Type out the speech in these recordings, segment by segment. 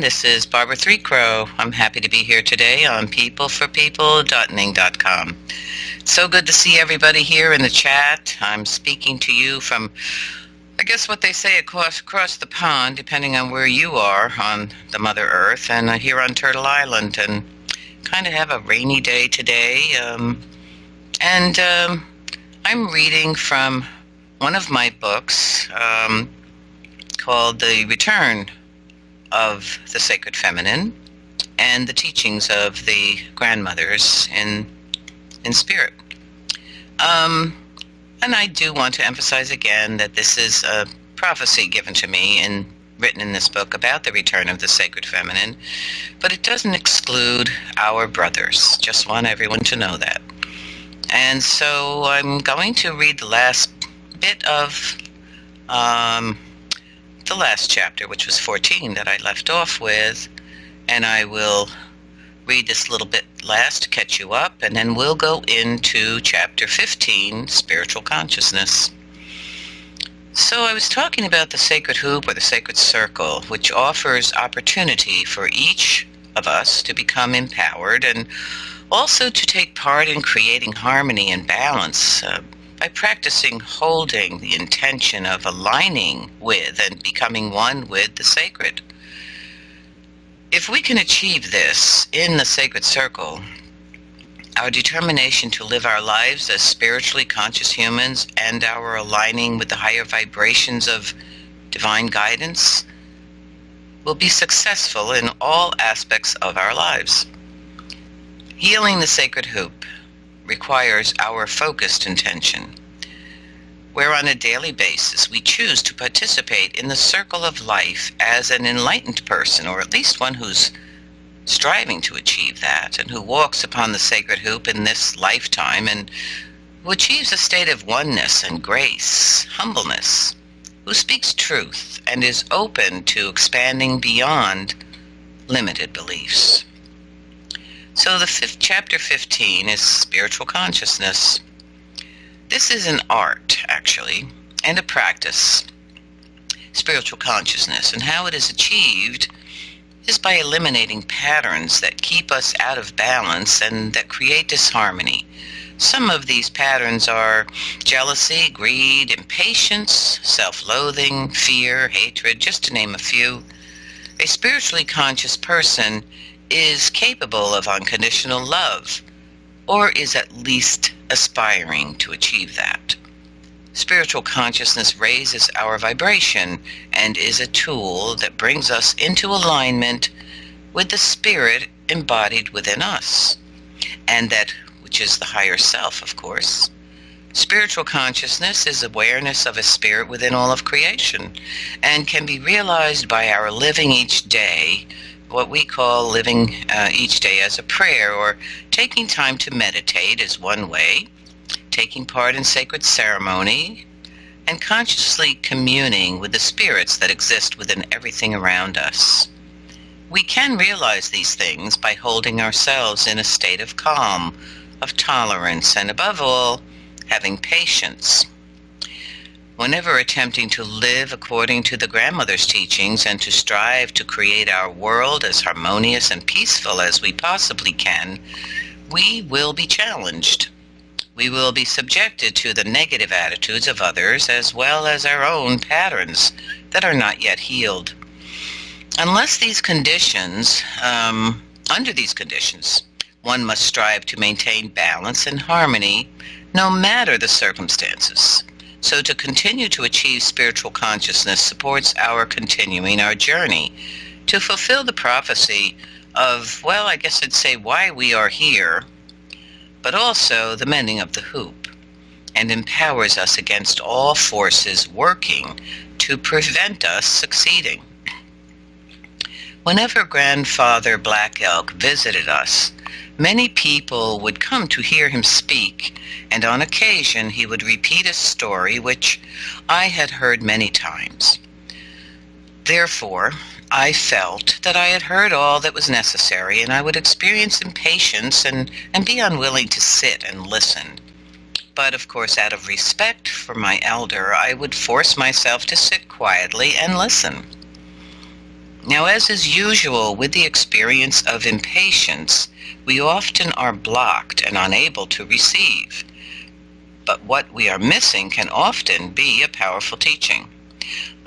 This is Barbara Threecrow. I'm happy to be here today on peopleforpeople.ning.com. It's so good to see everybody here in the chat. I'm speaking to you from, I guess what they say, across the pond, depending on where you are on the Mother Earth, and here on Turtle Island, and kind of have a rainy day today. I'm reading from one of my books called The Return of the Sacred Feminine and the teachings of the grandmothers in spirit. And I do want to emphasize again that this is a prophecy given to me and written in this book about the return of the Sacred Feminine, but it doesn't exclude our brothers. Just want everyone to know that. And so I'm going to read the last bit of the last chapter, which was 14 that I left off with, and I will read this little bit last to catch you up, and then we'll go into chapter 15, Spiritual Consciousness. So I was talking about the sacred hoop or the sacred circle, which offers opportunity for each of us to become empowered and also to take part in creating harmony and balance by practicing holding the intention of aligning with and becoming one with the sacred. If we can achieve this in the sacred circle, our determination to live our lives as spiritually conscious humans and our aligning with the higher vibrations of divine guidance will be successful in all aspects of our lives. Healing the sacred hoop requires our focused intention, where on a daily basis we choose to participate in the circle of life as an enlightened person, or at least one who's striving to achieve that, and who walks upon the sacred hoop in this lifetime and who achieves a state of oneness and grace, humbleness, who speaks truth and is open to expanding beyond limited beliefs. So the chapter 15 is spiritual consciousness. This is an art, actually, and a practice. Spiritual consciousness, and how it is achieved is by eliminating patterns that keep us out of balance and that create disharmony. Some of these patterns are jealousy, greed, impatience, self-loathing, fear, hatred, just to name a few. A spiritually conscious person is capable of unconditional love, or is at least aspiring to achieve that. Spiritual consciousness raises our vibration and is a tool that brings us into alignment with the spirit embodied within us, and that which is the higher self, of course. Spiritual consciousness is awareness of a spirit within all of creation and can be realized by our living each day, what we call living each day as a prayer, or taking time to meditate is one way, taking part in sacred ceremony, and consciously communing with the spirits that exist within everything around us. We can realize these things by holding ourselves in a state of calm, of tolerance, and above all, having patience. Whenever attempting to live according to the grandmother's teachings and to strive to create our world as harmonious and peaceful as we possibly can, we will be challenged. We will be subjected to the negative attitudes of others as well as our own patterns that are not yet healed. Unless these conditions, under these conditions, one must strive to maintain balance and harmony no matter the circumstances. So to continue to achieve spiritual consciousness supports our continuing our journey to fulfill the prophecy of, well, I guess I'd say why we are here, but also the mending of the hoop, and empowers us against all forces working to prevent us succeeding. Whenever Grandfather Black Elk visited us, many people would come to hear him speak, and on occasion he would repeat a story which I had heard many times. Therefore, I felt that I had heard all that was necessary, and I would experience impatience and be unwilling to sit and listen. But of course, out of respect for my elder, I would force myself to sit quietly and listen. Now, as is usual with the experience of impatience, we often are blocked and unable to receive. But what we are missing can often be a powerful teaching.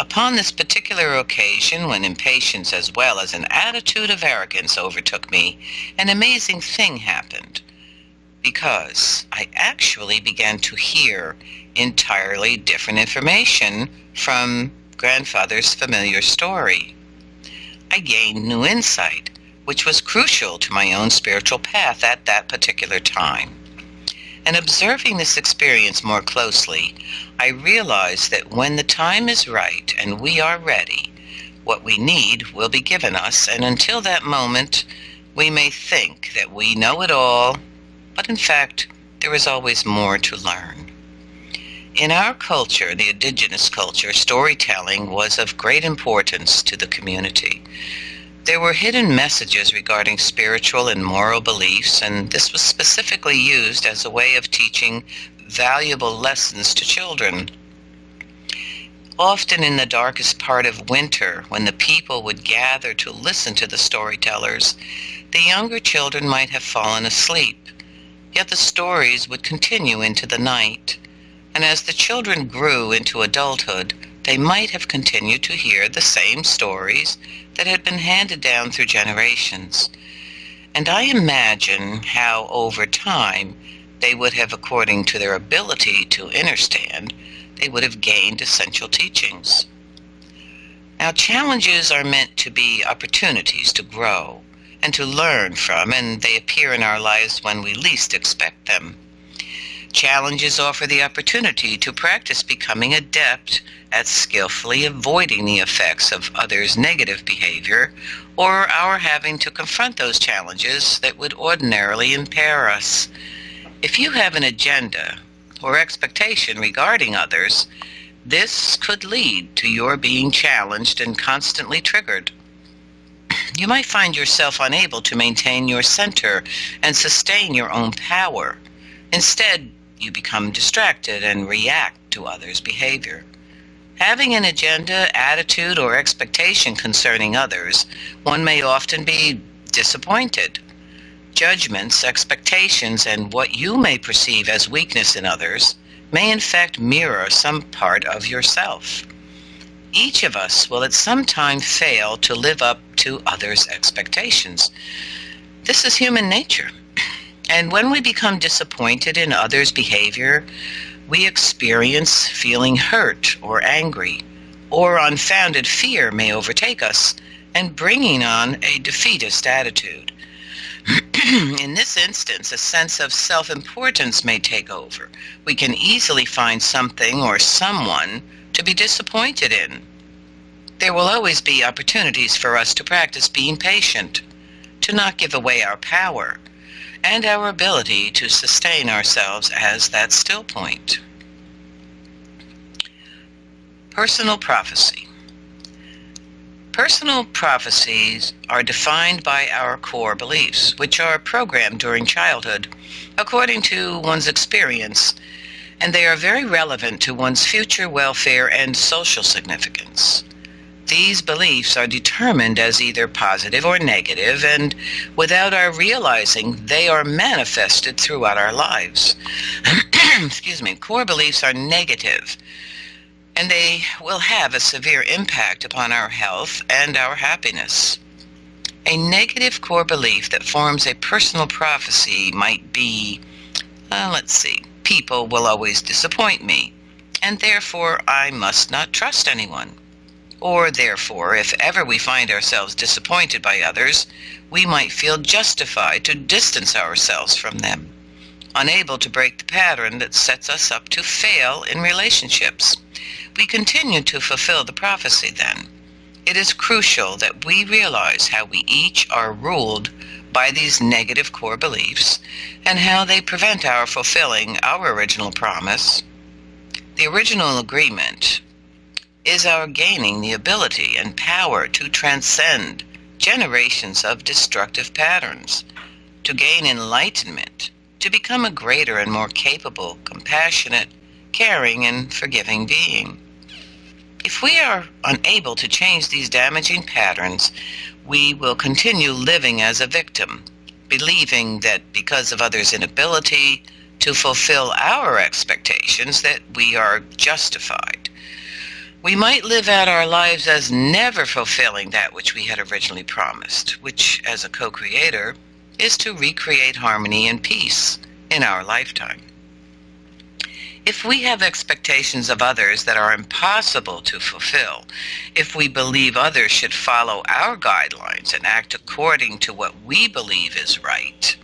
Upon this particular occasion, when impatience as well as an attitude of arrogance overtook me, an amazing thing happened, because I actually began to hear entirely different information from Grandfather's familiar story. I gained new insight, which was crucial to my own spiritual path at that particular time. And observing this experience more closely, I realized that when the time is right and we are ready, what we need will be given us, and until that moment, we may think that we know it all, but in fact, there is always more to learn. In our culture, the indigenous culture, storytelling was of great importance to the community. There were hidden messages regarding spiritual and moral beliefs, and this was specifically used as a way of teaching valuable lessons to children. Often in the darkest part of winter, when the people would gather to listen to the storytellers, the younger children might have fallen asleep, yet the stories would continue into the night. And as the children grew into adulthood, they might have continued to hear the same stories that had been handed down through generations. And I imagine how over time they would have, according to their ability to understand, they would have gained essential teachings. Now, challenges are meant to be opportunities to grow and to learn from, and they appear in our lives when we least expect them. Challenges offer the opportunity to practice becoming adept at skillfully avoiding the effects of others' negative behavior, or our having to confront those challenges that would ordinarily impair us. If you have an agenda or expectation regarding others, this could lead to your being challenged and constantly triggered. You might find yourself unable to maintain your center and sustain your own power. Instead, you become distracted and react to others' behavior. Having an agenda, attitude, or expectation concerning others, one may often be disappointed. Judgments, expectations, and what you may perceive as weakness in others may in fact mirror some part of yourself. Each of us will at some time fail to live up to others' expectations. This is human nature. And when we become disappointed in others' behavior, we experience feeling hurt or angry, or unfounded fear may overtake us, and bringing on a defeatist attitude. In this instance, a sense of self-importance may take over. We can easily find something or someone to be disappointed in. There will always be opportunities for us to practice being patient, to not give away our power, and our ability to sustain ourselves as that still point. Personal prophecy. Personal prophecies are defined by our core beliefs, which are programmed during childhood according to one's experience, and they are very relevant to one's future welfare and social significance. These beliefs are determined as either positive or negative, and without our realizing, they are manifested throughout our lives. Excuse me. Core beliefs are negative, and they will have a severe impact upon our health and our happiness. A negative core belief that forms a personal prophecy might be, people will always disappoint me, and therefore I must not trust anyone. Or therefore, if ever we find ourselves disappointed by others, we might feel justified to distance ourselves from them, unable to break the pattern that sets us up to fail in relationships. We continue to fulfill the prophecy then. It is crucial that we realize how we each are ruled by these negative core beliefs and how they prevent our fulfilling our original promise. The original agreement is our gaining the ability and power to transcend generations of destructive patterns, to gain enlightenment, to become a greater and more capable, compassionate, caring, and forgiving being. If we are unable to change these damaging patterns, we will continue living as a victim, believing that because of others' inability to fulfill our expectations that we are justified. We might live out our lives as never fulfilling that which we had originally promised, which, as a co-creator, is to recreate harmony and peace in our lifetime. If we have expectations of others that are impossible to fulfill, if we believe others should follow our guidelines and act according to what we believe is right,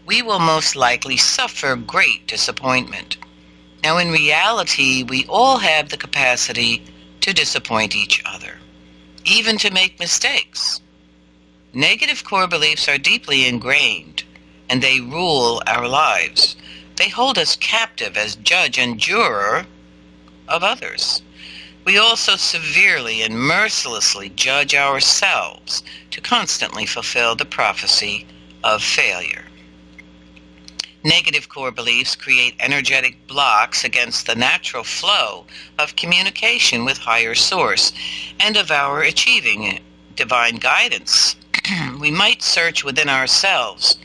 we will most likely suffer great disappointment. Now, in reality, we all have the capacity to disappoint each other, even to make mistakes. Negative core beliefs are deeply ingrained, and they rule our lives. They hold us captive as judge and juror of others. We also severely and mercilessly judge ourselves to constantly fulfill the prophecy of failure. Negative core beliefs create energetic blocks against the natural flow of communication with higher source and of our achieving divine guidance. We might search within ourselves.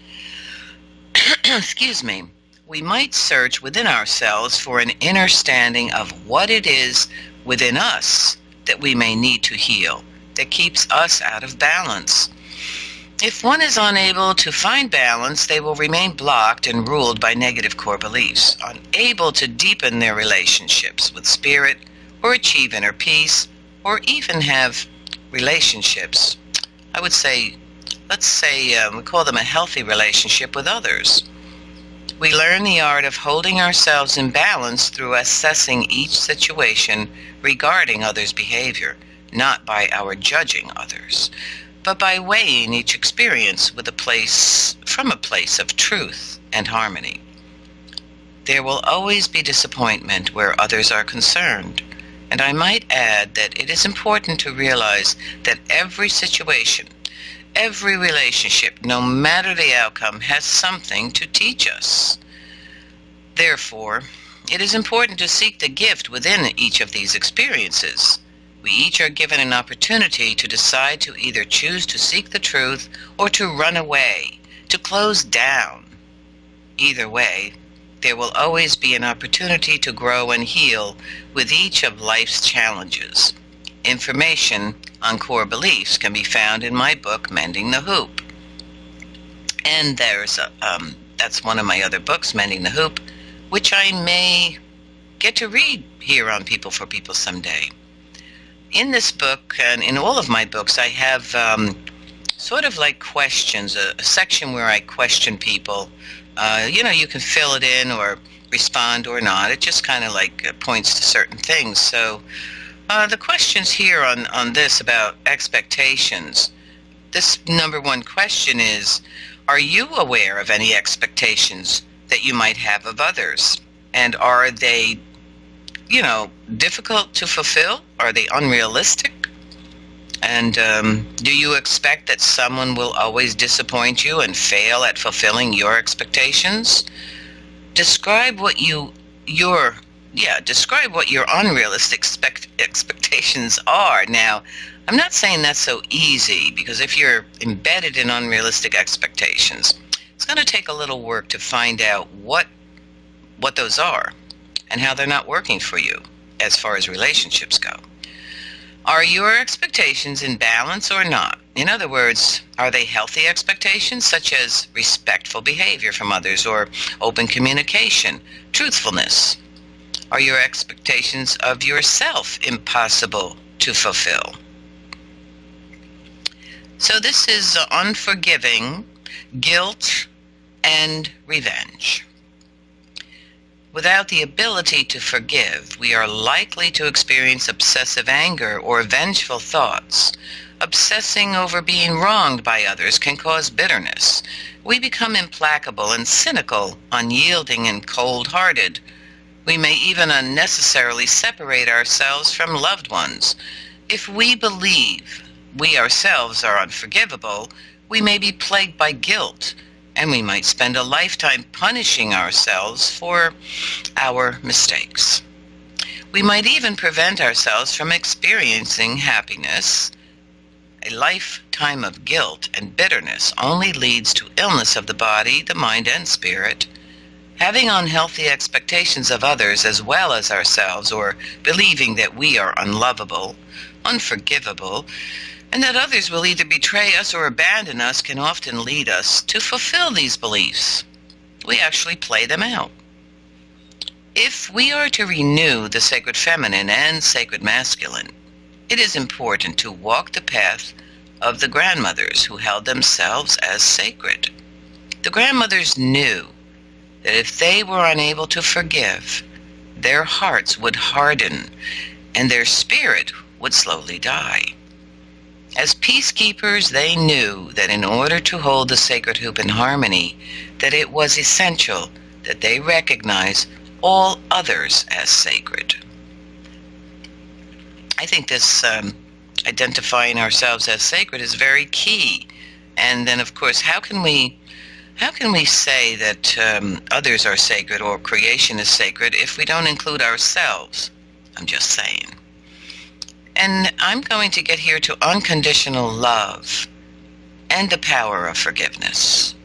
Excuse me. We might search within ourselves for an understanding of what it is within us that we may need to heal, that keeps us out of balance. If one is unable to find balance, they will remain blocked and ruled by negative core beliefs, unable to deepen their relationships with spirit or achieve inner peace or even have relationships. I would say, we call them a healthy relationship with others. We learn the art of holding ourselves in balance through assessing each situation regarding others' behavior, not by our judging others, but by weighing each experience from a place of truth and harmony. There will always be disappointment where others are concerned, and I might add that it is important to realize that every situation, every relationship, no matter the outcome, has something to teach us. Therefore, it is important to seek the gift within each of these experiences. We each are given an opportunity to decide to either choose to seek the truth or to run away, to close down. Either way, there will always be an opportunity to grow and heal with each of life's challenges. Information on core beliefs can be found in my book, Mending the Hoop. And that's one of my other books, Mending the Hoop, which I may get to read here on People for People someday. In this book, and in all of my books, I have sort of like questions, a section where I question people. You can fill it in or respond or not. It just kind of like points to certain things. So the questions here on this about expectations, this number one question is, are you aware of any expectations that you might have of others? And are they difficult to fulfill? Are they unrealistic? And do you expect that someone will always disappoint you and fail at fulfilling your expectations? Describe what you your, describe what your unrealistic expectations are. Now, I'm not saying that's so easy, because if you're embedded in unrealistic expectations, it's going to take a little work to find out what those are and how they're not working for you as far as relationships go. Are your expectations in balance or not? In other words, are they healthy expectations, such as respectful behavior from others or open communication, truthfulness? Are your expectations of yourself impossible to fulfill? So this is unforgiving, guilt, and revenge. Without the ability to forgive, we are likely to experience obsessive anger or vengeful thoughts. Obsessing over being wronged by others can cause bitterness. We become implacable and cynical, unyielding and cold-hearted. We may even unnecessarily separate ourselves from loved ones. If we believe we ourselves are unforgivable, we may be plagued by guilt, and we might spend a lifetime punishing ourselves for our mistakes. We might even prevent ourselves from experiencing happiness. A lifetime of guilt and bitterness only leads to illness of the body, the mind, and spirit. Having unhealthy expectations of others as well as ourselves, or believing that we are unlovable, unforgivable, and that others will either betray us or abandon us, can often lead us to fulfill these beliefs. We actually play them out. If we are to renew the sacred feminine and sacred masculine, it is important to walk the path of the grandmothers who held themselves as sacred. The grandmothers knew that if they were unable to forgive, their hearts would harden and their spirit would slowly die. As peacekeepers, they knew that in order to hold the sacred hoop in harmony, that it was essential that they recognize all others as sacred. I think this identifying ourselves as sacred is very key. And then, of course, how can we say that others are sacred or creation is sacred if we don't include ourselves? I'm just saying. And I'm going to get here to unconditional love and the power of forgiveness.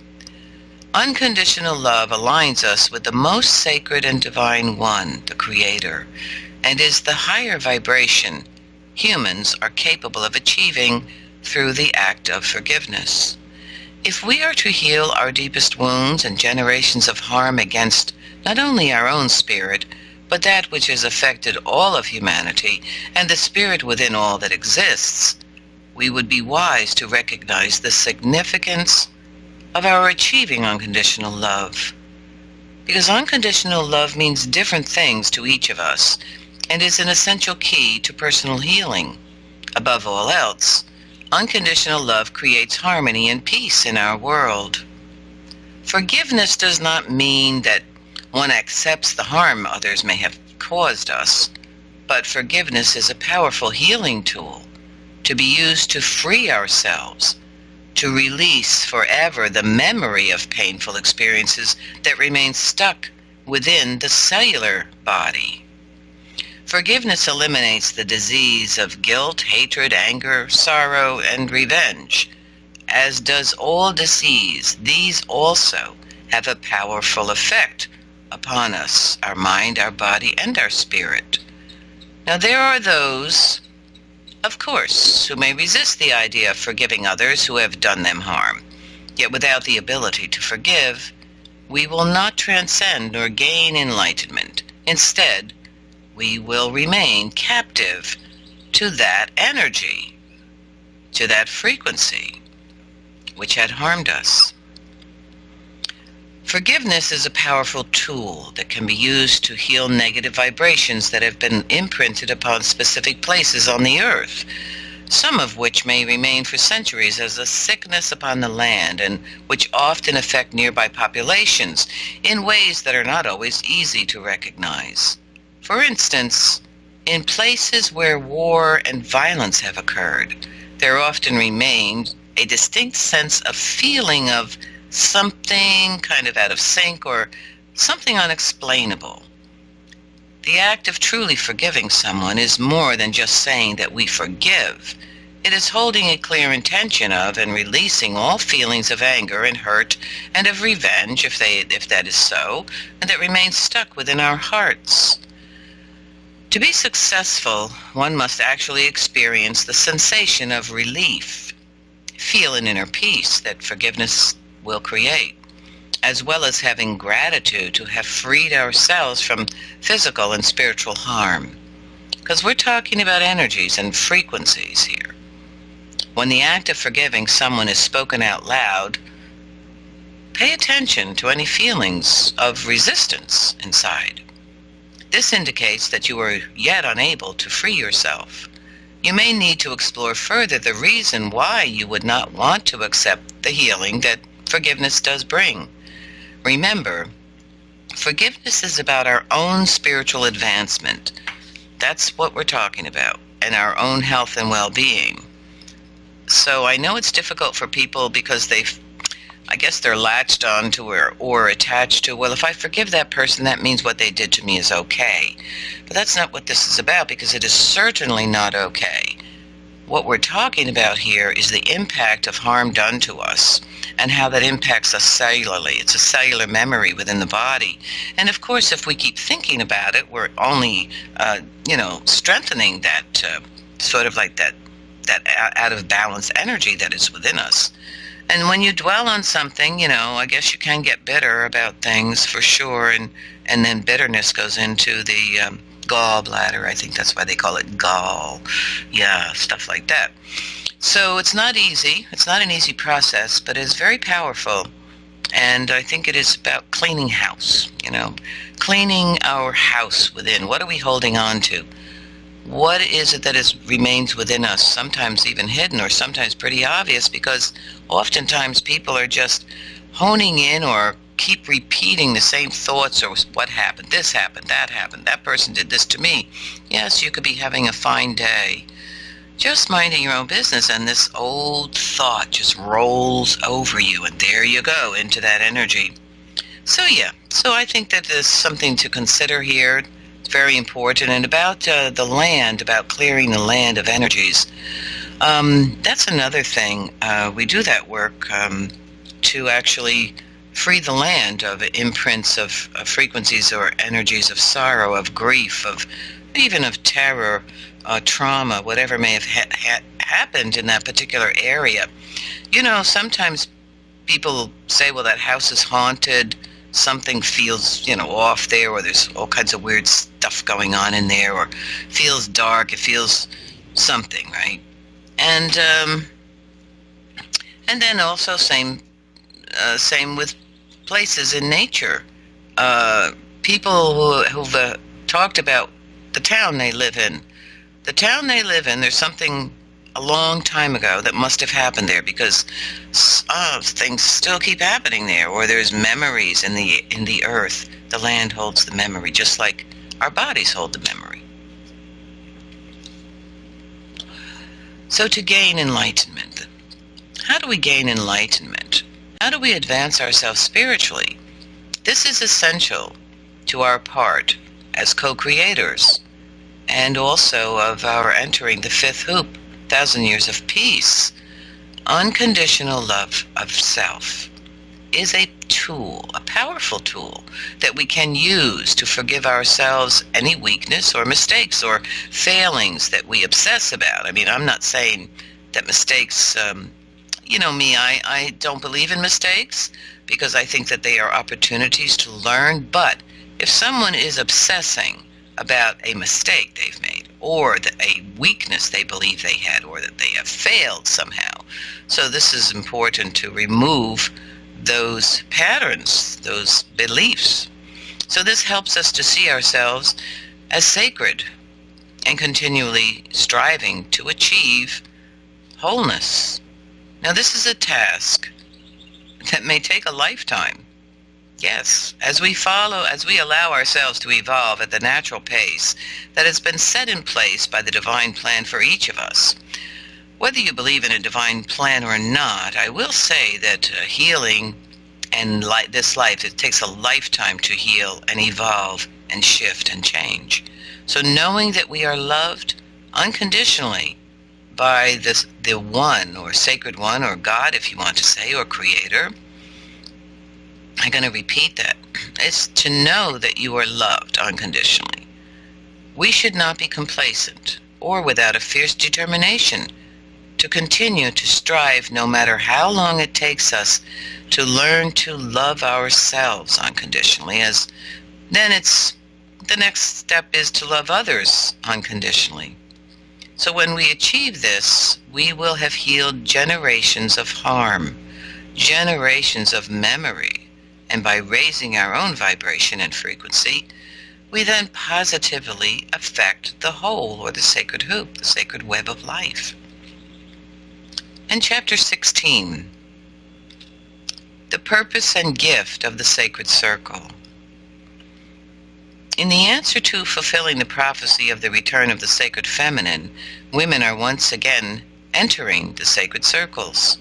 Unconditional love aligns us with the most sacred and divine one, the Creator, and is the higher vibration humans are capable of achieving through the act of forgiveness. If we are to heal our deepest wounds and generations of harm against not only our own spirit, but that which has affected all of humanity and the spirit within all that exists, we would be wise to recognize the significance of our achieving unconditional love. Because unconditional love means different things to each of us and is an essential key to personal healing. Above all else, unconditional love creates harmony and peace in our world. Forgiveness does not mean that one accepts the harm others may have caused us, but forgiveness is a powerful healing tool to be used to free ourselves, to release forever the memory of painful experiences that remain stuck within the cellular body. Forgiveness eliminates the disease of guilt, hatred, anger, sorrow, and revenge. As does all disease, these also have a powerful effect upon us, our mind, our body, and our spirit. Now, there are those, of course, who may resist the idea of forgiving others who have done them harm. Yet without the ability to forgive, we will not transcend nor gain enlightenment. Instead, we will remain captive to that energy, to that frequency, which had harmed us. Forgiveness is a powerful tool that can be used to heal negative vibrations that have been imprinted upon specific places on the earth, some of which may remain for centuries as a sickness upon the land, and which often affect nearby populations in ways that are not always easy to recognize. For instance, in places where war and violence have occurred, there often remains a distinct sense of feeling of something kind of out of sync or something unexplainable. The act of truly forgiving someone is more than just saying that we forgive. It is holding a clear intention of and releasing all feelings of anger and hurt and of revenge, if that is so, and that remains stuck within our hearts. To be successful, one must actually experience the sensation of relief, feel an inner peace that forgiveness will create, as well as having gratitude to have freed ourselves from physical and spiritual harm. Because we're talking about energies and frequencies here. When the act of forgiving someone is spoken out loud, pay attention to any feelings of resistance inside. This indicates that you are yet unable to free yourself. You may need to explore further the reason why you would not want to accept the healing that forgiveness does bring. Remember, forgiveness is about our own spiritual advancement. That's what we're talking about, and our own health and well-being. So I know it's difficult for people because I guess they're latched on to or attached to, well, if I forgive that person, that means what they did to me is okay. But that's not what this is about, because it is certainly not okay. What we're talking about here is the impact of harm done to us and how that impacts us cellularly. It's a cellular memory within the body. And of course, if we keep thinking about it, we're only, strengthening that sort of like that out of balance energy that is within us. And when you dwell on something, I guess you can get bitter about things for sure. And then bitterness goes into the gallbladder. I think that's why they call it gall. Yeah, stuff like that. So it's not easy. It's not an easy process, but it's very powerful. And I think it is about cleaning house, cleaning our house within. What are we holding on to? What is it that remains within us, sometimes even hidden or sometimes pretty obvious, because oftentimes people are just honing in or keep repeating the same thoughts or what happened, this happened, that person did this to me. Yes, you could be having a fine day, just minding your own business, and this old thought just rolls over you, and there you go into that energy. So I think that there's something to consider here. Very important. And about the land, about clearing the land of energies, that's another thing. We do that work to actually free the land of imprints of frequencies or energies of sorrow, of grief, of even of terror, trauma, whatever may have happened in that particular area. Sometimes people say, well, that house is haunted. Something feels, off there, or there's all kinds of weird stuff going on in there, or feels dark, it feels something, right? And then also same with places in nature. People who've talked about the town they live in. The town they live in, there's something a long time ago that must have happened there, because things still keep happening there, or there's memories in the earth. The land holds the memory, just like our bodies hold the memory. So to gain enlightenment, how do we gain enlightenment? How do we advance ourselves spiritually? This is essential to our part as co-creators, and also of our entering the fifth hoop, 1,000 years of peace. Unconditional love of self is a tool, a powerful tool that we can use to forgive ourselves any weakness or mistakes or failings that we obsess about. I mean, I'm not saying that mistakes, I don't believe in mistakes, because I think that they are opportunities to learn. But if someone is obsessing about a mistake they've made, or a weakness they believe they had, or that they have failed somehow. So this is important to remove those patterns, those beliefs. So this helps us to see ourselves as sacred and continually striving to achieve wholeness. Now this is a task that may take a lifetime. Yes, as we allow ourselves to evolve at the natural pace that has been set in place by the divine plan for each of us. Whether you believe in a divine plan or not, I will say that healing and this life, it takes a lifetime to heal and evolve and shift and change. So knowing that we are loved unconditionally by the one, or sacred one, or God, if you want to say, or creator. I'm going to repeat that. It's to know that you are loved unconditionally. We should not be complacent or without a fierce determination to continue to strive, no matter how long it takes us, to learn to love ourselves unconditionally, as then the next step is to love others unconditionally. So when we achieve this, we will have healed generations of harm, generations of memory, and by raising our own vibration and frequency, we then positively affect the whole, or the sacred hoop, the sacred web of life. In chapter 16, the purpose and gift of the sacred circle. In the answer to fulfilling the prophecy of the return of the sacred feminine, women are once again entering the sacred circles.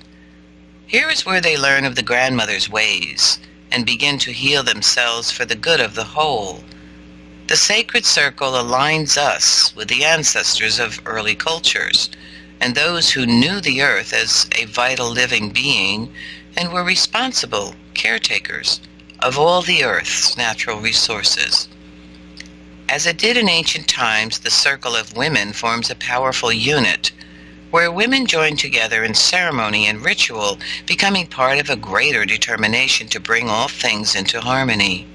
Here is where they learn of the grandmother's ways and begin to heal themselves for the good of the whole. The sacred circle aligns us with the ancestors of early cultures and those who knew the earth as a vital living being and were responsible caretakers of all the earth's natural resources. As it did in ancient times, the circle of women forms a powerful unit where women join together in ceremony and ritual, becoming part of a greater determination to bring all things into harmony.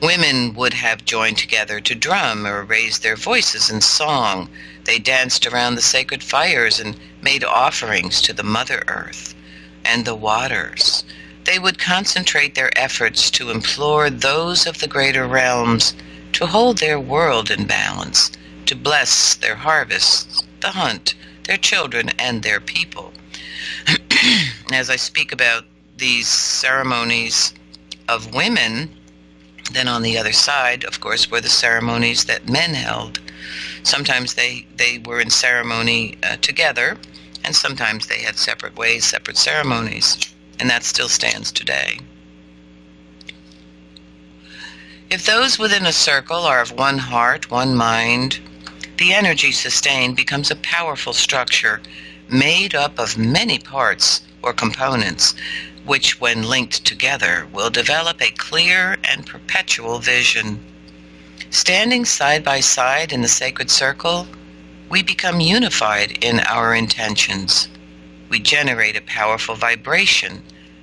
Women would have joined together to drum or raise their voices in song. They danced around the sacred fires and made offerings to the Mother Earth and the waters. They would concentrate their efforts to implore those of the greater realms to hold their world in balance, to bless their harvests, the hunt, their children, and their people. As I speak about these ceremonies of women, then on the other side, of course, were the ceremonies that men held. Sometimes they were in ceremony together, and sometimes they had separate ways, separate ceremonies, and that still stands today. If those within a circle are of one heart, one mind, the energy sustained becomes a powerful structure made up of many parts or components, which when linked together will develop a clear and perpetual vision. Standing side by side in the sacred circle, we become unified in our intentions. We generate a powerful vibration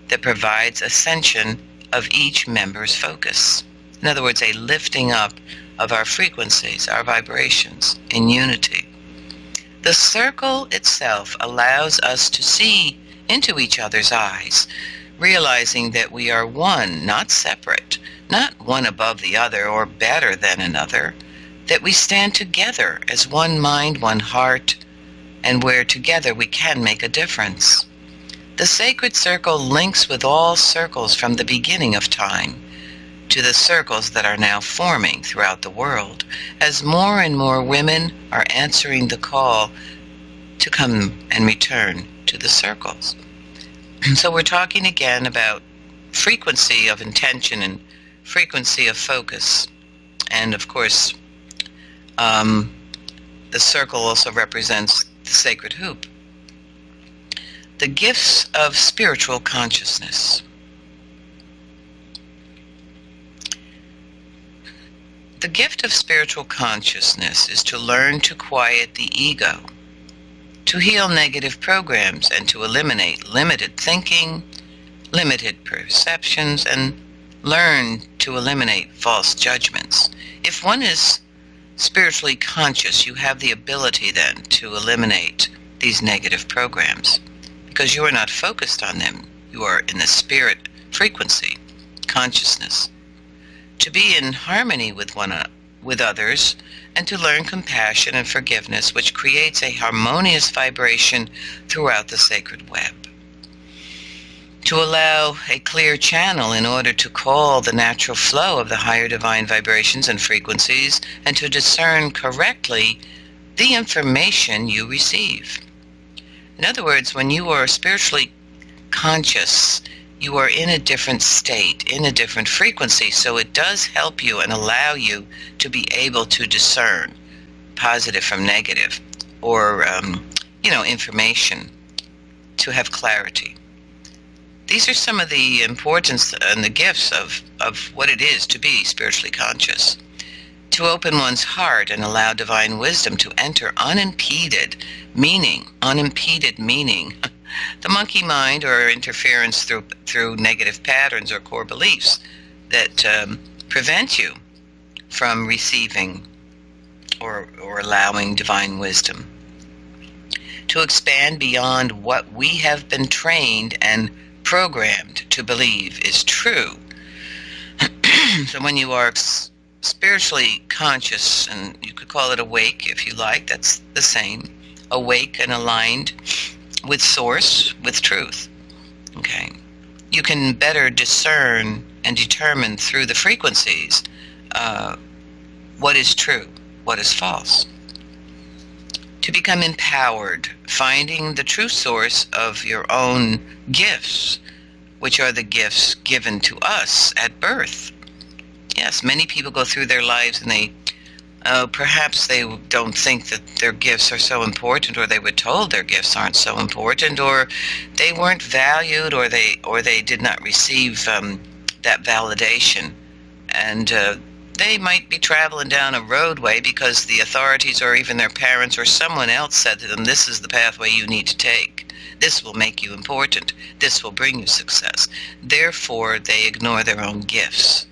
that provides ascension of each member's focus. In other words, a lifting up of our frequencies, our vibrations in unity. The circle itself allows us to see into each other's eyes, realizing that we are one, not separate, not one above the other or better than another, that we stand together as one mind, one heart, and where together we can make a difference. The sacred circle links with all circles from the beginning of time to the circles that are now forming throughout the world, as more and more women are answering the call to come and return to the circles. So we're talking again about frequency of intention and frequency of focus. And of course, the circle also represents the sacred hoop. The gifts of spiritual consciousness. The gift of spiritual consciousness is to learn to quiet the ego, to heal negative programs, and to eliminate limited thinking, limited perceptions, and learn to eliminate false judgments. If one is spiritually conscious, you have the ability then to eliminate these negative programs because you are not focused on them. You are in the spirit frequency, consciousness. To be in harmony with others, and to learn compassion and forgiveness, which creates a harmonious vibration throughout the sacred web. To allow a clear channel in order to call the natural flow of the higher divine vibrations and frequencies, and to discern correctly the information you receive. In other words, when you are spiritually conscious, you are in a different state, in a different frequency. So it does help you and allow you to be able to discern positive from negative, or, information, to have clarity. These are some of the importance and the gifts of what it is to be spiritually conscious. To open one's heart and allow divine wisdom to enter unimpeded meaning, the monkey mind, or interference through negative patterns or core beliefs that prevent you from receiving or allowing divine wisdom. To expand beyond what we have been trained and programmed to believe is true. So when you are spiritually conscious, and you could call it awake if you like, that's the same, awake and aligned with source, with truth, okay, you can better discern and determine through the frequencies what is true, what is false. To become empowered, finding the true source of your own gifts, which are the gifts given to us at birth. Yes, many people go through their lives and they perhaps they don't think that their gifts are so important, or they were told their gifts aren't so important, or they weren't valued, or they did not receive that validation. And they might be traveling down a roadway because the authorities or even their parents or someone else said to them, this is the pathway you need to take. This will make you important. This will bring you success. Therefore, they ignore their own gifts.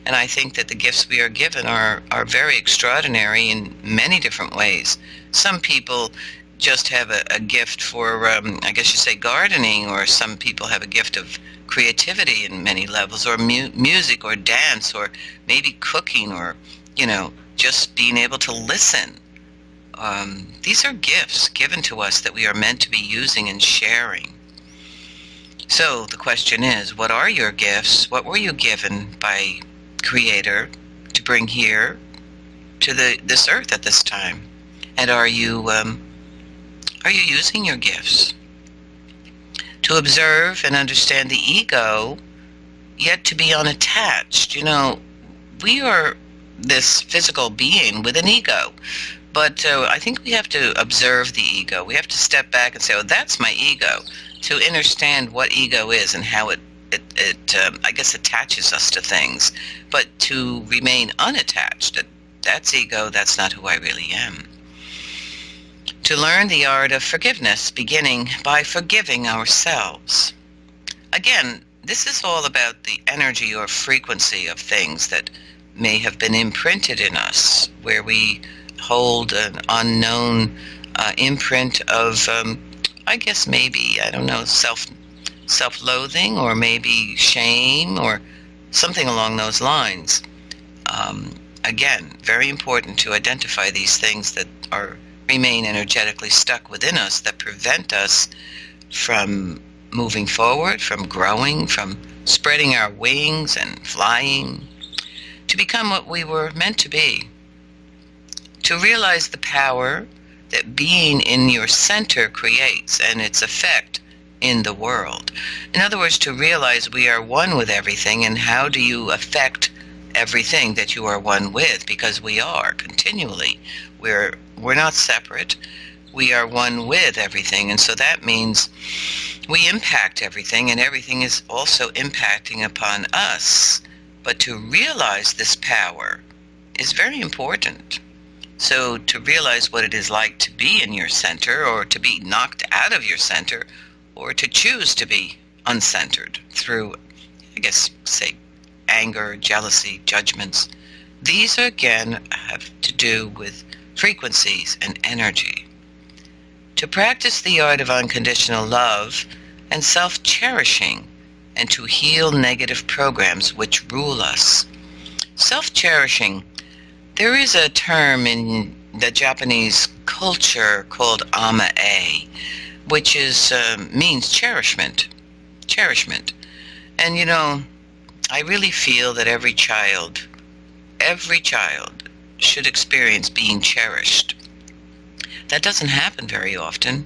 And I think that the gifts we are given are very extraordinary in many different ways. Some people just have a gift for, I guess you say, gardening, or some people have a gift of creativity in many levels, or music, or dance, or maybe cooking, or, just being able to listen. These are gifts given to us that we are meant to be using and sharing. So the question is, what are your gifts? What were you given by Creator to bring here to this earth at this time? And are you using your gifts? To observe and understand the ego, yet to be unattached. We are this physical being with an ego, but I think we have to observe the ego. We have to step back and say, oh, that's my ego, to understand what ego is and how it I guess, attaches us to things. But to remain unattached, that's ego, that's not who I really am. To learn the art of forgiveness, beginning by forgiving ourselves. Again, this is all about the energy or frequency of things that may have been imprinted in us, where we hold an unknown imprint of, I guess maybe, I don't know, self-loathing, or maybe shame, or something along those lines. Again, very important to identify these things that remain energetically stuck within us, that prevent us from moving forward, from growing, from spreading our wings and flying, to become what we were meant to be. To realize the power that being in your center creates, and its effect in the world. In other words, to realize we are one with everything, and how do you affect everything that you are one with? Because we are continually. We're not separate. We are one with everything, and so that means we impact everything, and everything is also impacting upon us. But to realize this power is very important. So to realize what it is like to be in your center, or to be knocked out of your center, or to choose to be uncentered through, I guess, say, anger, jealousy, judgments. These, again, have to do with frequencies and energy. To practice the art of unconditional love and self-cherishing, and to heal negative programs which rule us. Self-cherishing, there is a term in the Japanese culture called ama-e, which means cherishment. And I really feel that every child should experience being cherished. That doesn't happen very often,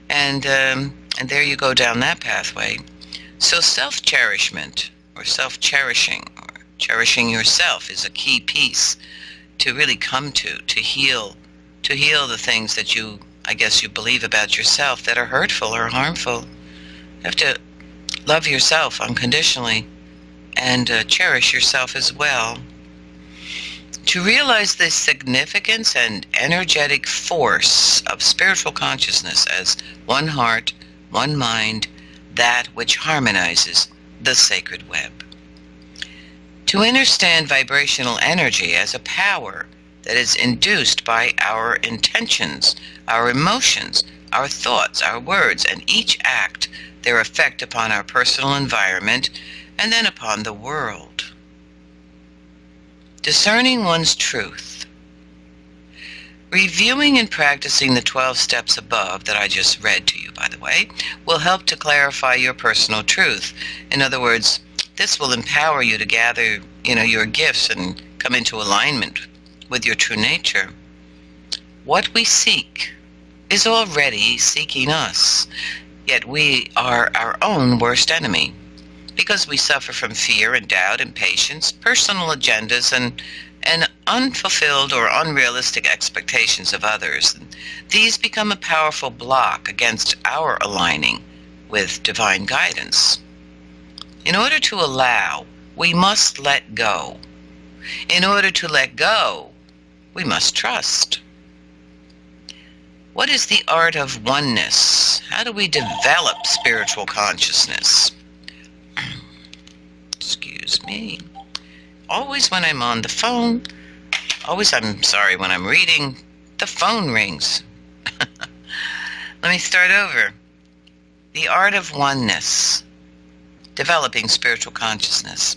and there you go down that pathway. So self-cherishment, or self-cherishing, or cherishing yourself, is a key piece to really come to heal the things that you believe about yourself that are hurtful or harmful. You have to love yourself unconditionally and cherish yourself as well. To realize the significance and energetic force of spiritual consciousness as one heart, one mind, that which harmonizes the sacred web. To understand vibrational energy as a power that is induced by our intentions, our emotions, our thoughts, our words, and each act, their effect upon our personal environment, and then upon the world. Discerning one's truth. Reviewing and practicing the 12 steps above that I just read to you, by the way, will help to clarify your personal truth. In other words, this will empower you to gather, your gifts and come into alignment with your true nature. What we seek is already seeking us, yet we are our own worst enemy, because we suffer from fear and doubt, impatience, personal agendas, and unfulfilled or unrealistic expectations of others. These become a powerful block against our aligning with divine guidance. In order to allow, we must let go. In order to let go, we must trust. What is the art of oneness? How do we develop spiritual consciousness? Excuse me. Always when I'm on the phone, when I'm reading, the phone rings. Let me start over. The art of oneness. Developing spiritual consciousness.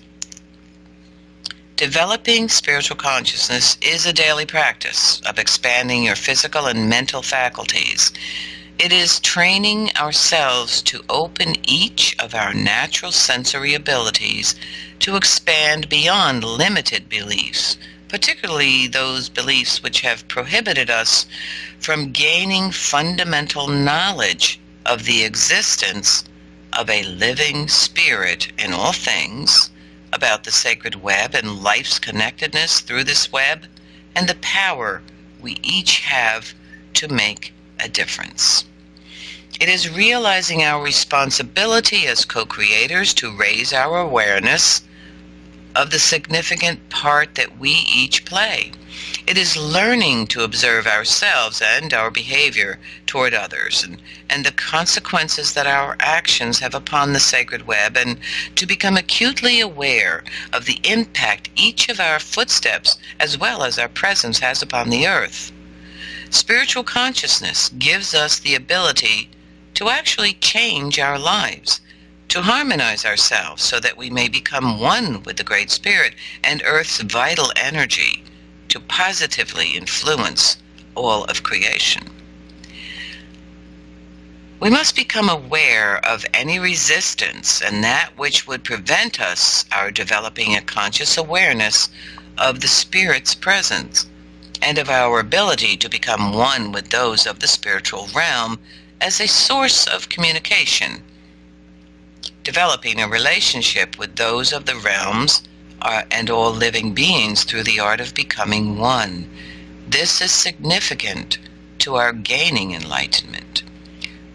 Developing spiritual consciousness is a daily practice of expanding your physical and mental faculties. It is training ourselves to open each of our natural sensory abilities to expand beyond limited beliefs, particularly those beliefs which have prohibited us from gaining fundamental knowledge of the existence of a living spirit in all things, about the sacred web and life's connectedness through this web, and the power we each have to make a difference. It is realizing our responsibility as co-creators to raise our awareness of the significant part that we each play. It is learning to observe ourselves and our behavior toward others and the consequences that our actions have upon the sacred web, and to become acutely aware of the impact each of our footsteps as well as our presence has upon the earth. Spiritual consciousness gives us the ability to actually change our lives, to harmonize ourselves so that we may become one with the Great Spirit and Earth's vital energy, to positively influence all of creation. We must become aware of any resistance and that which would prevent us our developing a conscious awareness of the Spirit's presence and of our ability to become one with those of the spiritual realm as a source of communication. Developing a relationship with those of the realms and all living beings through the art of becoming one. This is significant to our gaining enlightenment.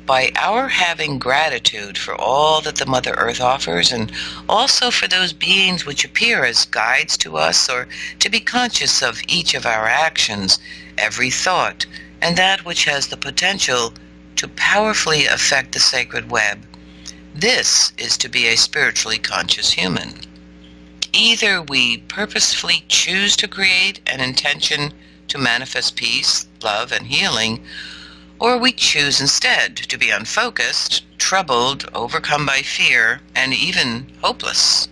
By our having gratitude for all that the Mother Earth offers, and also for those beings which appear as guides to us, or to be conscious of each of our actions, every thought, and that which has the potential to powerfully affect the sacred web, this is to be a spiritually conscious human. Either we purposefully choose to create an intention to manifest peace, love, and healing, or we choose instead to be unfocused, troubled, overcome by fear, and even hopeless.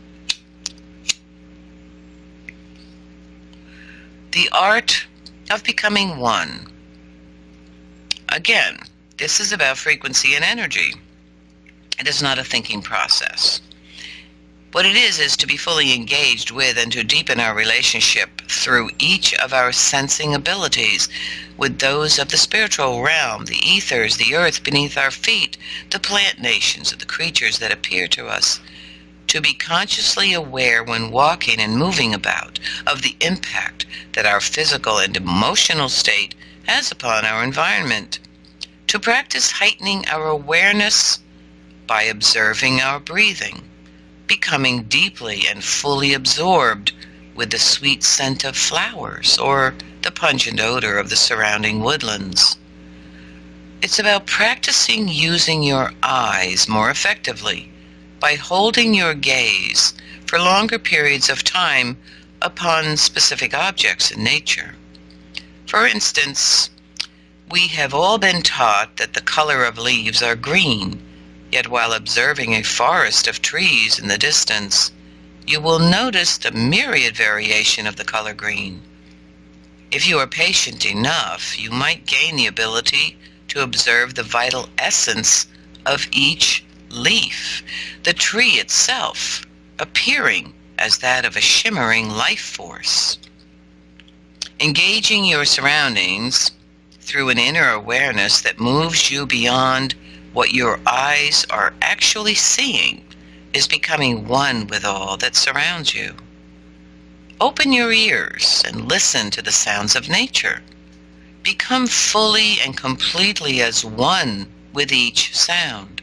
The art of becoming one. Again, this is about frequency and energy. It is not a thinking process. What it is to be fully engaged with and to deepen our relationship through each of our sensing abilities with those of the spiritual realm, the ethers, the earth beneath our feet, the plant nations, of the creatures that appear to us. To be consciously aware when walking and moving about of the impact that our physical and emotional state has upon our environment. To practice heightening our awareness by observing our breathing, becoming deeply and fully absorbed with the sweet scent of flowers or the pungent odor of the surrounding woodlands. It's about practicing using your eyes more effectively by holding your gaze for longer periods of time upon specific objects in nature. For instance, we have all been taught that the color of leaves are green. Yet while observing a forest of trees in the distance, you will notice the myriad variation of the color green. If you are patient enough, you might gain the ability to observe the vital essence of each leaf, the tree itself appearing as that of a shimmering life force. Engaging your surroundings through an inner awareness that moves you beyond what your eyes are actually seeing is becoming one with all that surrounds you. Open your ears and listen to the sounds of nature. Become fully and completely as one with each sound.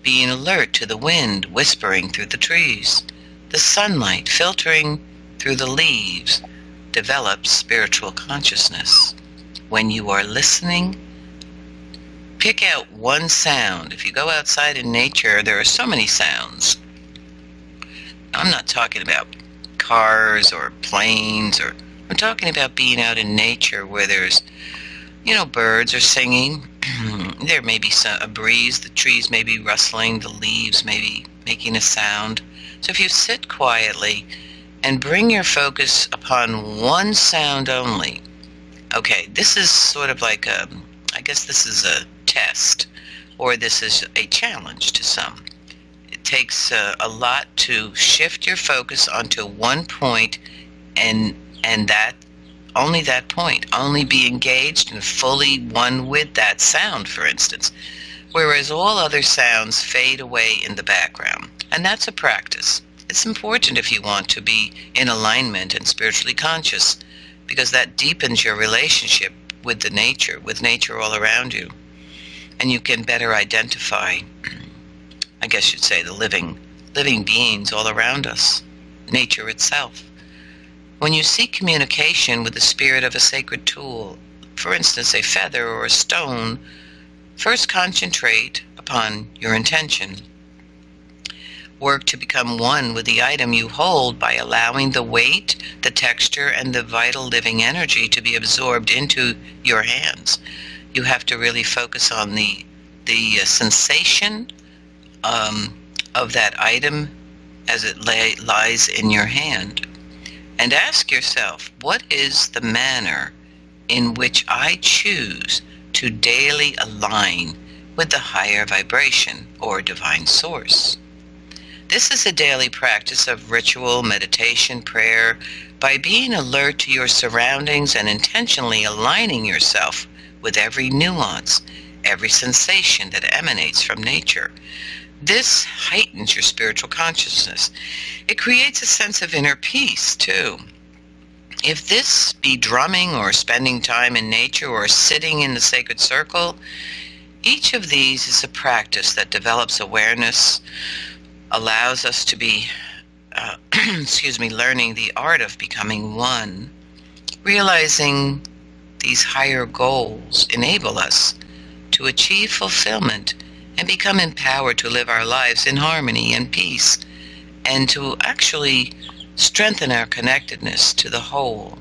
Being alert to the wind whispering through the trees, the sunlight filtering through the leaves, develops spiritual consciousness. When you are listening, pick out one sound. If you go outside in nature, there are so many sounds. I'm not talking about cars or planes, I'm talking about being out in nature where there's, birds are singing. There may be a breeze, the trees may be rustling, the leaves may be making a sound. So if you sit quietly and bring your focus upon one sound only. Okay, this is sort of like I guess this is a test, or this is a challenge to some. It takes a lot to shift your focus onto one point and that only that point, only be engaged and fully one with that sound, for instance, whereas all other sounds fade away in the background. And that's a practice. It's important if you want to be in alignment and spiritually conscious, because that deepens your relationship with nature all around you. And you can better identify, I guess you'd say, the living beings all around us, nature itself. When you seek communication with the spirit of a sacred tool, for instance, a feather or a stone, first concentrate upon your intention. Work to become one with the item you hold by allowing the weight, the texture, and the vital living energy to be absorbed into your hands. You have to really focus on the sensation of that item as it lies in your hand. And ask yourself, what is the manner in which I choose to daily align with the higher vibration or divine source? This is a daily practice of ritual, meditation, prayer, by being alert to your surroundings and intentionally aligning yourself with every nuance, every sensation that emanates from nature. This heightens your spiritual consciousness. It creates a sense of inner peace, too. If this be drumming or spending time in nature or sitting in the sacred circle, each of these is a practice that develops awareness, allows us to be, learning the art of becoming one. Realizing these higher goals enable us to achieve fulfillment and become empowered to live our lives in harmony and peace, and to actually strengthen our connectedness to the whole.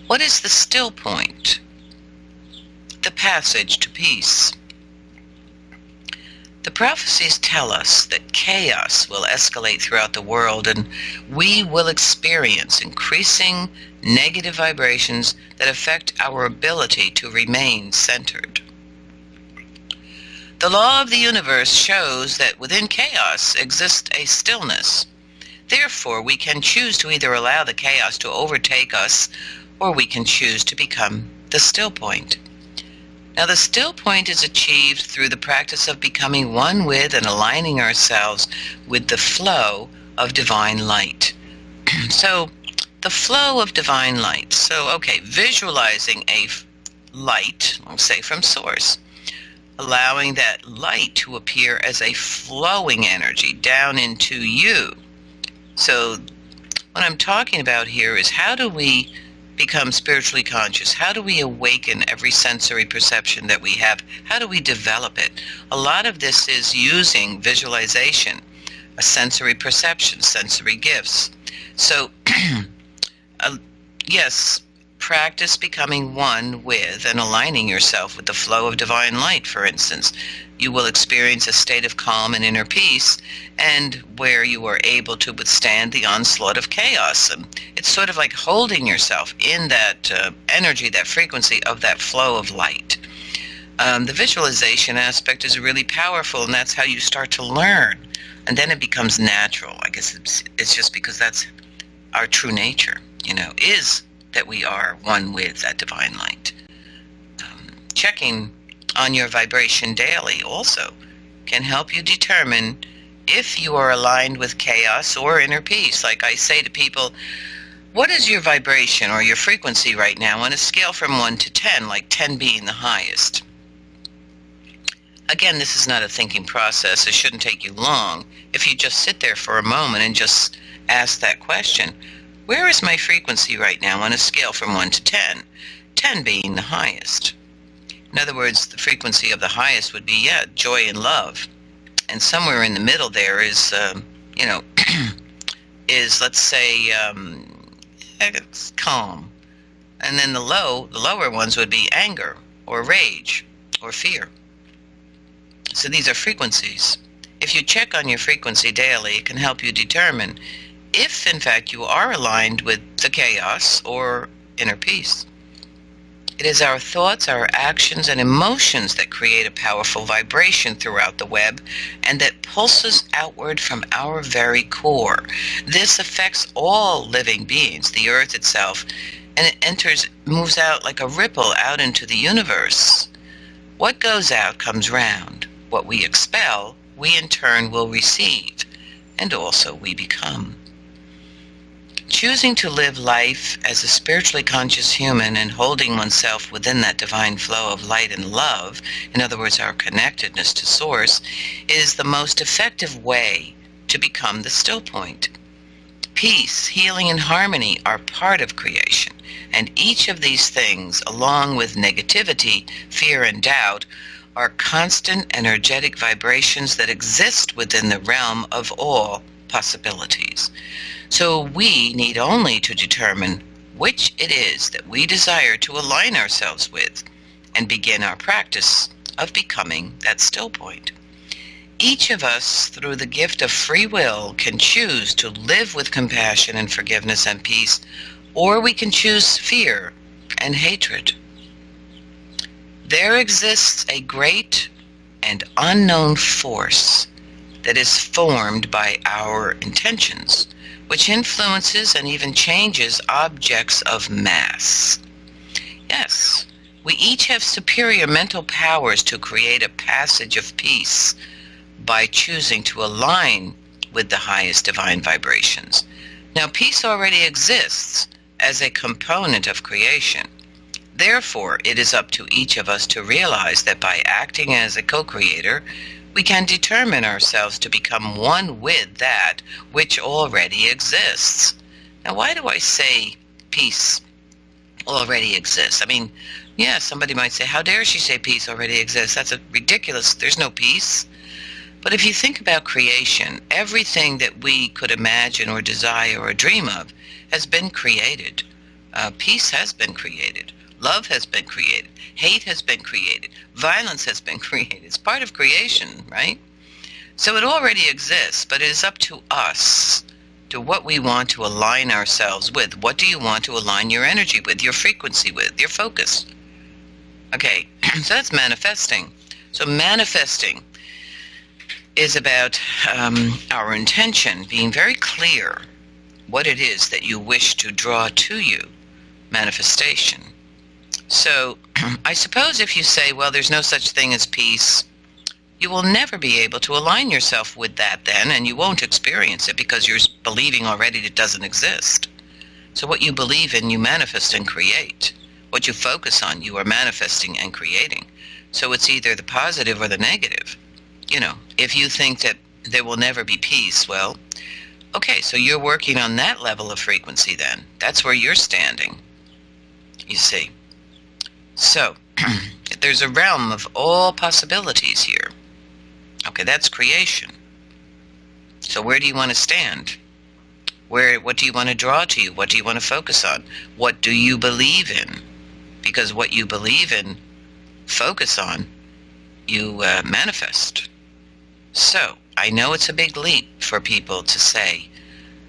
What is the still point? The passage to peace. The prophecies tell us that chaos will escalate throughout the world, and we will experience increasing negative vibrations that affect our ability to remain centered. The law of the universe shows that within chaos exists a stillness. Therefore, we can choose to either allow the chaos to overtake us, or we can choose to become the still point. Now, the still point is achieved through the practice of becoming one with and aligning ourselves with the flow of divine light. So, the flow of divine light. So, okay, visualizing a light, let's say from source, allowing that light to appear as a flowing energy down into you. So, what I'm talking about here is, how do we become spiritually conscious? How do we awaken every sensory perception that we have? How do we develop it? A lot of this is using visualization, a sensory perception, sensory gifts. So, yes, practice becoming one with and aligning yourself with the flow of divine light, for instance. You will experience a state of calm and inner peace, and where you are able to withstand the onslaught of chaos. And it's sort of like holding yourself in that energy, that frequency of that flow of light. The visualization aspect is really powerful, and that's how you start to learn. And then it becomes natural. I guess it's just because that's our true nature, is that we are one with that divine light. Checking on your vibration daily also can help you determine if you are aligned with chaos or inner peace. Like I say to people, what is your vibration or your frequency right now on a scale from 1 to 10, like 10 being the highest? Again, this is not a thinking process. It shouldn't take you long. If you just sit there for a moment and just ask that question, where is my frequency right now on a scale from 1 to 10? 10 being the highest. In other words, the frequency of the highest would be, joy and love. And somewhere in the middle there is, is, let's say, it's calm. And then the lower ones would be anger or rage or fear. So these are frequencies. If you check on your frequency daily, it can help you determine if, in fact, you are aligned with the chaos or inner peace. It is our thoughts, our actions, and emotions that create a powerful vibration throughout the web, and that pulses outward from our very core. This affects all living beings, the earth itself, and it moves out like a ripple out into the universe. What goes out comes round. What we expel, we in turn will receive, and also we become. Choosing to live life as a spiritually conscious human and holding oneself within that divine flow of light and love, in other words, our connectedness to Source, is the most effective way to become the still point. Peace, healing, and harmony are part of creation, and each of these things, along with negativity, fear, and doubt, are constant energetic vibrations that exist within the realm of all possibilities. So we need only to determine which it is that we desire to align ourselves with and begin our practice of becoming that still point. Each of us, through the gift of free will, can choose to live with compassion and forgiveness and peace, or we can choose fear and hatred. There exists a great and unknown force that is formed by our intentions, which influences and even changes objects of mass. Yes, we each have superior mental powers to create a passage of peace by choosing to align with the highest divine vibrations. Now, peace already exists as a component of creation. Therefore, it is up to each of us to realize that by acting as a co-creator, we can determine ourselves to become one with that which already exists. Now, why do I say peace already exists? I mean, somebody might say, how dare she say peace already exists? That's ridiculous. There's no peace. But if you think about creation, everything that we could imagine or desire or dream of has been created. Peace has been created. Love has been created. Hate has been created. Violence has been created. It's part of creation, right? So it already exists, but it is up to us, to what we want to align ourselves with. What do you want to align your energy with, your frequency with, your focus? Okay, so that's manifesting. So manifesting is about our intention, being very clear what it is that you wish to draw to you, manifestation. So I suppose if you say, well, there's no such thing as peace, you will never be able to align yourself with that then, and you won't experience it because you're believing already it doesn't exist. So what you believe in, you manifest and create. What you focus on, you are manifesting and creating. So it's either the positive or the negative. You know, if you think that there will never be peace, well, okay, so you're working on that level of frequency then. That's where you're standing, you see. So there's a realm of all possibilities here. Okay, that's creation. So where do you want to stand? What do you want to draw to you? What do you want to focus on? What do you believe in? Because what you believe in, focus on, you manifest. So I know it's a big leap for people to say,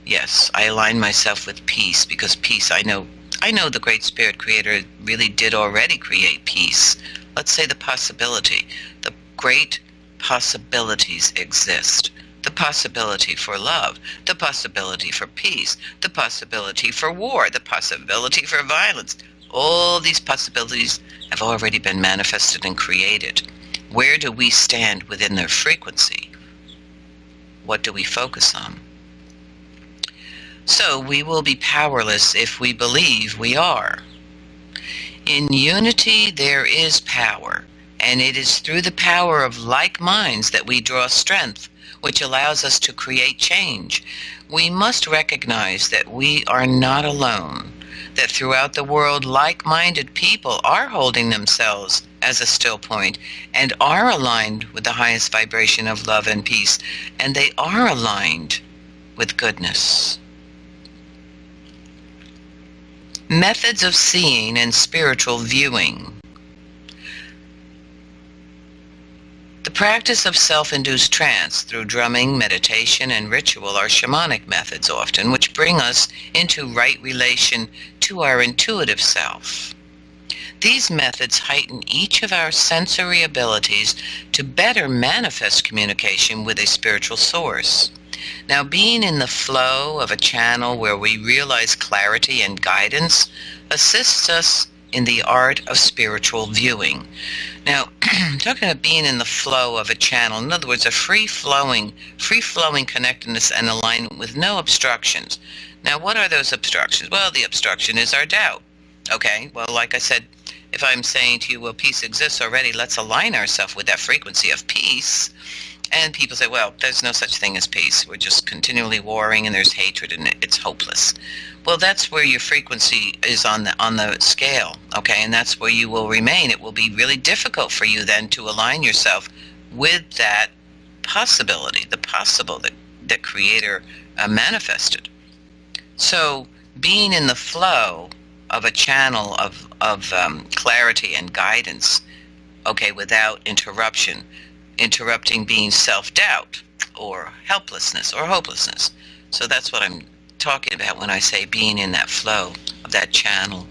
yes, I align myself with peace, because peace, I know the Great Spirit Creator really did already create peace. Let's say the possibility, the great possibilities exist. The possibility for love, the possibility for peace, the possibility for war, the possibility for violence. All these possibilities have already been manifested and created. Where do we stand within their frequency? What do we focus on? So we will be powerless if we believe we are. In unity there is power, and it is through the power of like minds that we draw strength, which allows us to create change. We must recognize that we are not alone, that throughout the world like-minded people are holding themselves as a still point and are aligned with the highest vibration of love and peace, and they are aligned with goodness. Methods of seeing and spiritual viewing. The practice of self-induced trance through drumming, meditation, and ritual are shamanic methods often, which bring us into right relation to our intuitive self. These methods heighten each of our sensory abilities to better manifest communication with a spiritual source. Now, being in the flow of a channel where we realize clarity and guidance assists us in the art of spiritual viewing. Now, talking about being in the flow of a channel, in other words, a free-flowing connectedness and alignment with no obstructions. Now, what are those obstructions? Well, the obstruction is our doubt. Okay, well, like I said, if I'm saying to you, well, peace exists already, let's align ourselves with that frequency of peace. And people say, well, there's no such thing as peace. We're just continually warring and there's hatred and it's hopeless. Well, that's where your frequency is on the scale, okay? And that's where you will remain. It will be really difficult for you then to align yourself with that possibility, the possible that Creator manifested. So being in the flow of a channel of clarity and guidance, okay, without interrupting being self-doubt or helplessness or hopelessness. So that's what I'm talking about when I say being in that flow of that channel.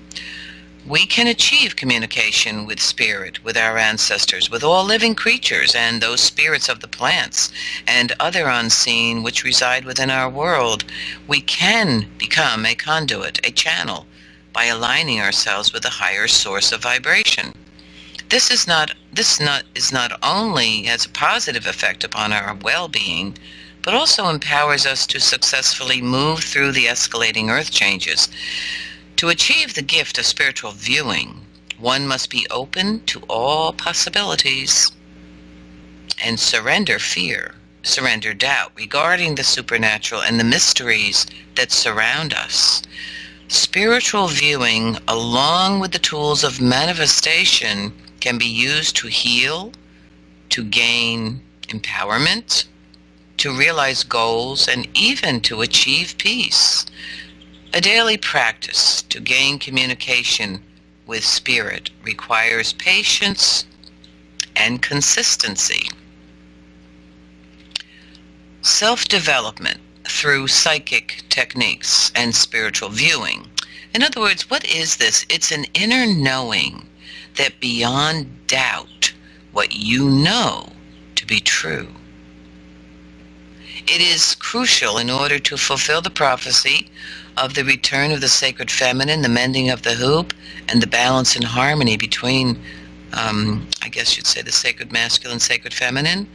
We can achieve communication with spirit, with our ancestors, with all living creatures and those spirits of the plants and other unseen which reside within our world. We can become a conduit, a channel, by aligning ourselves with a higher source of vibration. This is not only has a positive effect upon our well-being, but also empowers us to successfully move through the escalating earth changes. To achieve the gift of spiritual viewing, one must be open to all possibilities and surrender fear, surrender doubt regarding the supernatural and the mysteries that surround us. Spiritual viewing, along with the tools of manifestation, can be used to heal, to gain empowerment, to realize goals, and even to achieve peace. A daily practice to gain communication with spirit requires patience and consistency. Self-development through psychic techniques and spiritual viewing. In other words, what is this? It's an inner knowing that beyond doubt what you know to be true. It is crucial in order to fulfill the prophecy of the return of the sacred feminine, the mending of the hoop, and the balance and harmony between, I guess you'd say, the sacred masculine, sacred feminine,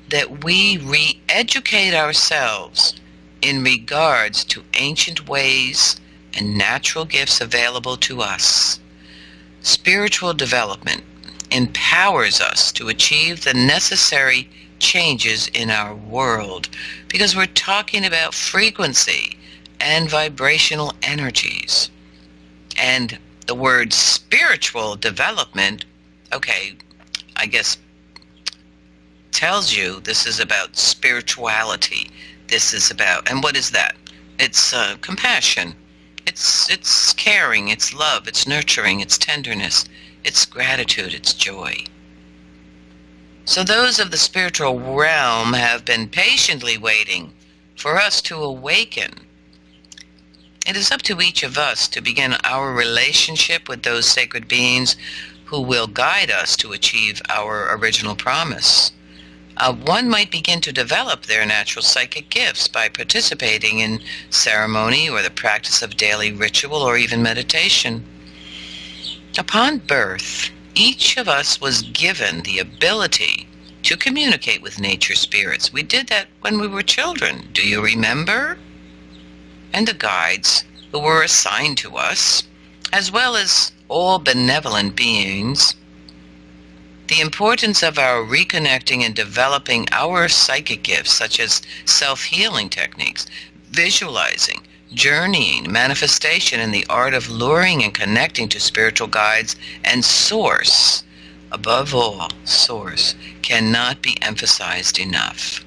that we re-educate ourselves in regards to ancient ways and natural gifts available to us. Spiritual development empowers us to achieve the necessary changes in our world, because we're talking about frequency and vibrational energies. And the word spiritual development, okay, I guess tells you this is about spirituality. This is about, and what is that? It's compassion. It's caring, it's love, it's nurturing, it's tenderness, it's gratitude, it's joy. So those of the spiritual realm have been patiently waiting for us to awaken. It is up to each of us to begin our relationship with those sacred beings who will guide us to achieve our original promise. One might begin to develop their natural psychic gifts by participating in ceremony or the practice of daily ritual or even meditation. Upon birth, each of us was given the ability to communicate with nature spirits. We did that when we were children. Do you remember? And the guides who were assigned to us, as well as all benevolent beings. The importance of our reconnecting and developing our psychic gifts, such as self-healing techniques, visualizing, journeying, manifestation, and the art of luring and connecting to spiritual guides and source, above all, source, cannot be emphasized enough.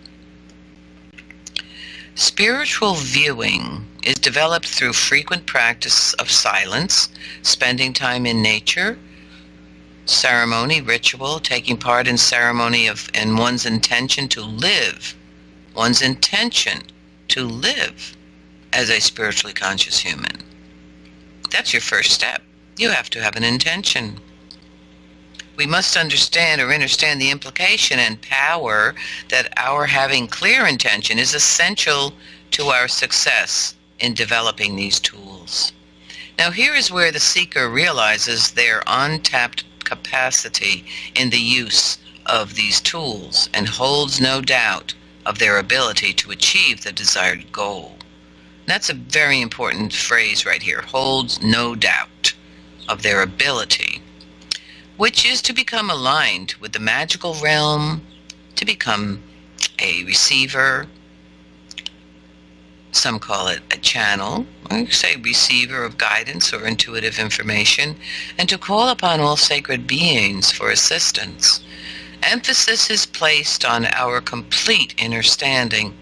Spiritual viewing is developed through frequent practice of silence, spending time in nature, ceremony, ritual, taking part in ceremony and one's intention to live, as a spiritually conscious human. That's your first step. You have to have an intention. We must understand the implication and power that our having clear intention is essential to our success in developing these tools. Now, here is where the seeker realizes their untapped capacity in the use of these tools and holds no doubt of their ability to achieve the desired goal. That's a very important phrase right here, holds no doubt of their ability, which is to become aligned with the magical realm, to become a receiver. Some call it a channel, or you say receiver of guidance or intuitive information, and to call upon all sacred beings for assistance. Emphasis is placed on our complete understanding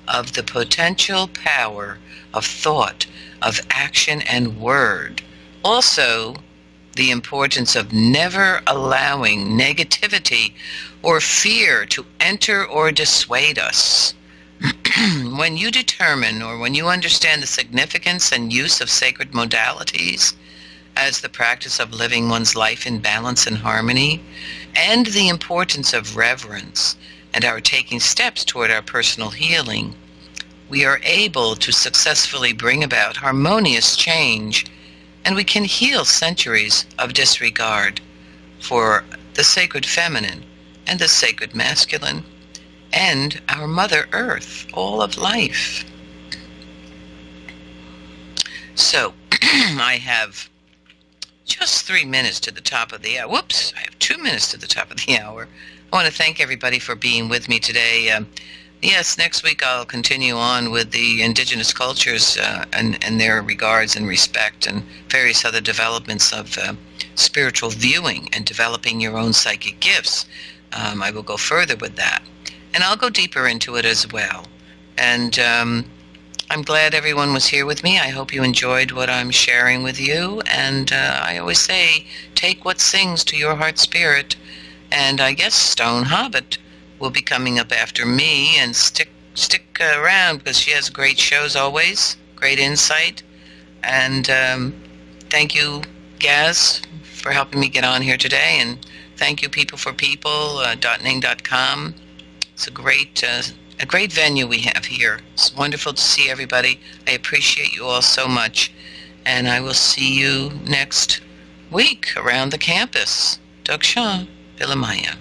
of the potential power of thought, of action and word. Also, the importance of never allowing negativity or fear to enter or dissuade us. When you determine or when you understand the significance and use of sacred modalities as the practice of living one's life in balance and harmony, and the importance of reverence and our taking steps toward our personal healing, we are able to successfully bring about harmonious change, and we can heal centuries of disregard for the sacred feminine and the sacred masculine and our Mother Earth, all of life. So, I have just 3 minutes to the top of the hour. Whoops, I have 2 minutes to the top of the hour. I want to thank everybody for being with me today. Yes, next week I'll continue on with the indigenous cultures and their regards and respect and various other developments of spiritual viewing and developing your own psychic gifts. I will go further with that. And I'll go deeper into it as well. And I'm glad everyone was here with me. I hope you enjoyed what I'm sharing with you. And I always say, take what sings to your heart spirit. And I guess Stone Hobbit will be coming up after me, and stick around because she has great shows always, great insight. And thank you, Gaz, for helping me get on here today, and Thank you, People for People, .ning.com. It's a great venue we have here. It's wonderful to see everybody. I appreciate you all so much. And I will see you next week around the campus. Doug Shaw, Villamaya.